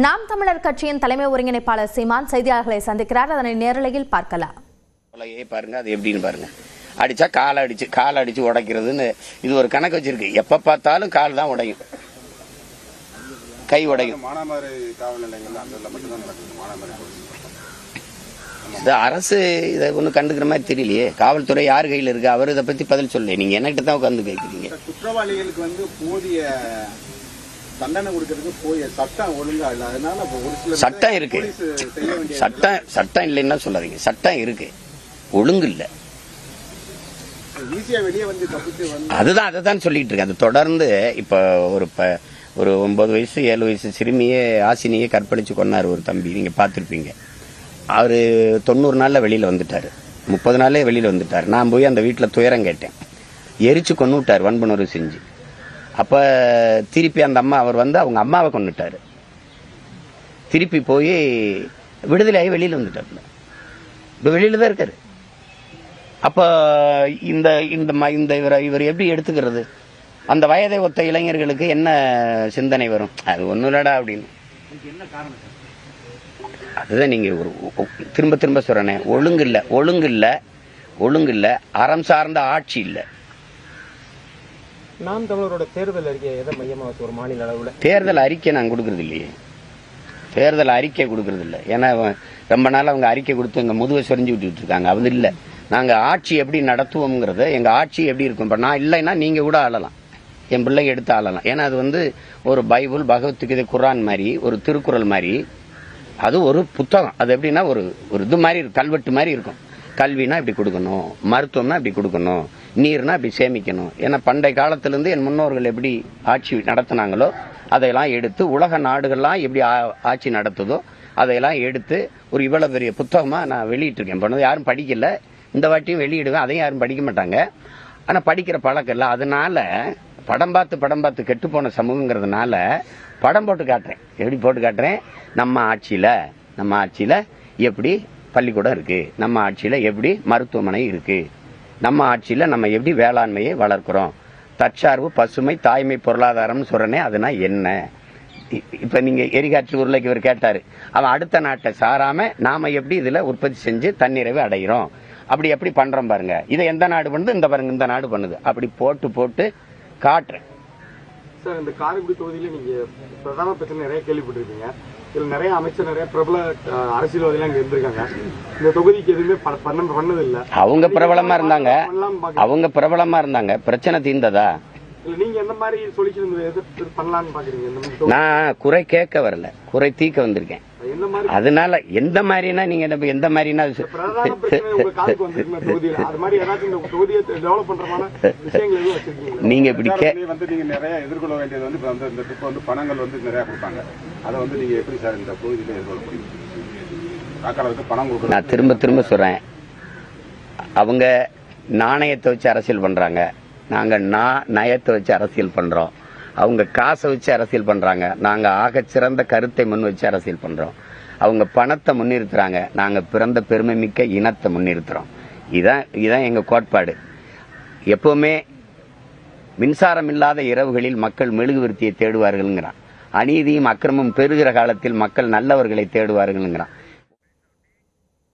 நாம் தமிழர் கட்சியின் தலைமை ஒருங்கிணைப்பாளர் சீமான் செய்தியாளர்களை சந்திக்கிறார். அதனை நேரலையில் பார்க்கலாம். பாருங்க, அது எப்படின்னு பாருங்க. அடிச்சா கால் அடிச்சு உடைக்கிறதுன்னு இது ஒரு கணக்கு வச்சிருக்கு. எப்ப பார்த்தாலும் கால் தான் உடையும், கை உடையும். அரசு இதை ஒன்றும் கண்டுக்கிற மாதிரி தெரியலையே. காவல்துறை யார் கையில் இருக்கு? அவர் இதை பத்தி பதில் சொல்ல. நீங்க என்கிட்ட தான் உட்காந்து கேட்குறீங்க. குற்றவாளிகளுக்கு போதிய தண்டனை கொடுக்கறதுக்கு போய் சட்டம் ஒழுங்கா இல்ல. அதனால ஒரு சில சட்டம் இருக்கு. சட்டம் இல்லைன்னா சொல்லாதீங்க. சட்டம் இருக்கு, ஒழுங்கு இல்ல. ஈஸியா வெளியே தப்பிச்சு அதுதான் சொல்லிட்டு இருக்கேன். அது தொடர்ந்து இப்ப ஒரு 9 வயசு 7 வயசு சிறுமியே ஆசினியே கற்பழிச்சு கொண்டாரு ஒரு தம்பி. நீங்க பாத்திருப்பீங்க. அவரு 90 நாள்ல வெளியில வந்துட்டாரு, 30 நாளே வெளியில வந்துட்டாரு. நான் போய் அந்த வீட்டுல துயரம் கேட்டேன். எரிச்சு கொண்டு விட்டாரு, வன்புணர்வு செஞ்சு. அப்ப திருப்பி அந்த அம்மா அவர் அவங்க அம்மாவை கொண்டுட்டாரு. திருப்பி போய் விடுதலையாகி வெளியில வந்துட்டாரு. இப்ப வெளியில தான் இருக்காரு. அப்ப இவர் எப்படி எடுத்துக்கிறது? அந்த வயதை ஒத்த இளைஞர்களுக்கு என்ன சிந்தனை வரும்? அது ஒன்னும் இல்லடா அப்படின்னு. அதுதான் நீங்க திரும்ப சொல்றேனே, ஒழுங்கு இல்ல, அறம் சார்ந்த ஆட்சி இல்ல. நாம் தமிழரோட தேர்தல் அறிக்கை எதை மையமா வச்சு ஒரு மாநில அளவுல தேர்தல் அறிக்கை நான் கொடுக்கறது இல்லையே. தேர்தல் அறிக்கை கொடுக்கறது இல்லை. ஏன்னா ரொம்ப நாள் அவங்க அறிக்கை கொடுத்து எங்க முதுவை சொரிஞ்சு விட்டுட்டு இருக்காங்க. அவங்க இல்ல, நாங்க ஆட்சி எப்படி நடத்துவோம்ங்கிறது, எங்க ஆட்சி எப்படி இருக்கும். இப்ப நான் இல்லைன்னா நீங்க கூட ஆளலாம், என் பிள்ளைங்க எடுத்து ஆளலாம். ஏன்னா அது ஒரு பைபிள், பகவத்கீதை, குர்ஆன் மாதிரி, ஒரு திருக்குறள் மாதிரி. அது ஒரு புத்தகம். அது எப்படின்னா ஒரு இது மாதிரி, கல்வெட்டு மாதிரி இருக்கும். கல்வினா இப்படி கொடுக்கணும், மருத்துவம்னா இப்படி கொடுக்கணும், நீர்னா இப்படி சேமிக்கணும். ஏன்னா பண்டைய காலத்திலிருந்து என் முன்னோர்கள் எப்படி ஆட்சி நடத்தினாங்களோ அதையெல்லாம் எடுத்து, உலக நாடுகள்லாம் எப்படி ஆட்சி நடத்துதோ அதையெல்லாம் எடுத்து ஒரு இவ்வளவு பெரிய புத்தகமா நான் வெளியிட்டு இருக்கேன். பண்ணது யாரும் படிக்கல. இந்த வாட்டியும் வெளியிடுவேன். அதையும் யாரும் படிக்க மாட்டாங்க. ஆனா படிக்கிற பழக்கம் இல்லை. அதனால படம் பார்த்து கெட்டு போன சமூகங்கிறதுனால படம் போட்டு காட்டுறேன். எப்படி போட்டு காட்டுறேன்? நம்ம ஆட்சியில எப்படி பள்ளிக்கூடம் இருக்கு, நம்ம ஆட்சியில எப்படி மருத்துவமனை இருக்கு, நம்ம ஆட்சியில நம்ம எப்படி வேளாண்மையை வளர்க்கிறோம், தற்சார்பு, பசுமை, தாய்மை, பொருளாதாரம்னு சொல்றேனே, அதுனா என்ன? இப்ப நீங்க எரிகாற்று உருளைக்கு இவர் கேட்டாரு. அவன் அடுத்த நாட்டை சாராம நாம எப்படி இதுல உற்பத்தி செஞ்சு தன்னிறைவு அடைகிறோம், அப்படி எப்படி பண்றோம் பாருங்க. இதை எந்த நாடு பண்ணுது? இந்த பாருங்க, இந்த நாடு பண்ணுது. அப்படி போட்டு காட்டுறேன். சார், இந்த காரைக்குடி தொகுதியில நீங்க பிரதான பிரச்சனை நிறைய கேள்விப்பட்டிருக்கீங்க. இதுல நிறைய அமைச்சர், நிறைய பிரபல அரசியல்வாதிகள் அங்க இருந்திருக்காங்க. இந்த தொகுதிக்கு எதுவுமே பண்ணது இல்ல. அவங்க பிரபலமா இருந்தாங்க. பிரச்சனை தீர்ந்ததா? நீங்க எந்த மாதிரி சொல்லிச்சு பண்ணலாம்னு பாக்குறீங்க? நான் குறை கேட்க வரல, குறை தீர்க்க வந்திருக்கேன். அதனால எந்த மாதிரினா, நீங்க எந்த மாதிரினா நீங்க இப்படி நிறைய எதிர்கொள்ள வேண்டியது பணங்கள் நிறைய கொடுப்பாங்க. அதை நீங்க எப்படி சார் இந்த தொகுதியில எதிர்கொள்ள முடியும்? பணம் கொடுக்க நான் திரும்ப சொல்றேன். அவங்க நாணயத்தை வச்சு அரசியல் பண்றாங்க, நாங்க நயத்தை வச்சு அரசியல் பண்றோம். அவங்க காசை வச்சு அரசியல் பண்றாங்க, நாங்க ஆக சிறந்த கருத்தை முன் வச்சு அரசியல் பண்றோம். அவங்க பணத்தை முன்னிறுத்துறாங்க, நாங்க பிறந்த பெருமை மிக்க இனத்தை முன்னிறுத்துறோம். இதான் எங்க கோட்பாடு. எப்பவுமே மின்சாரம் இல்லாத இரவுகளில் மக்கள் மெழுகுவர்த்தியை தேடுவார்கள்ங்கிறான். அநீதியும் அக்கிரமும் பெருகிற காலத்தில் மக்கள் நல்லவர்களை தேடுவார்கள்ங்கிறான்.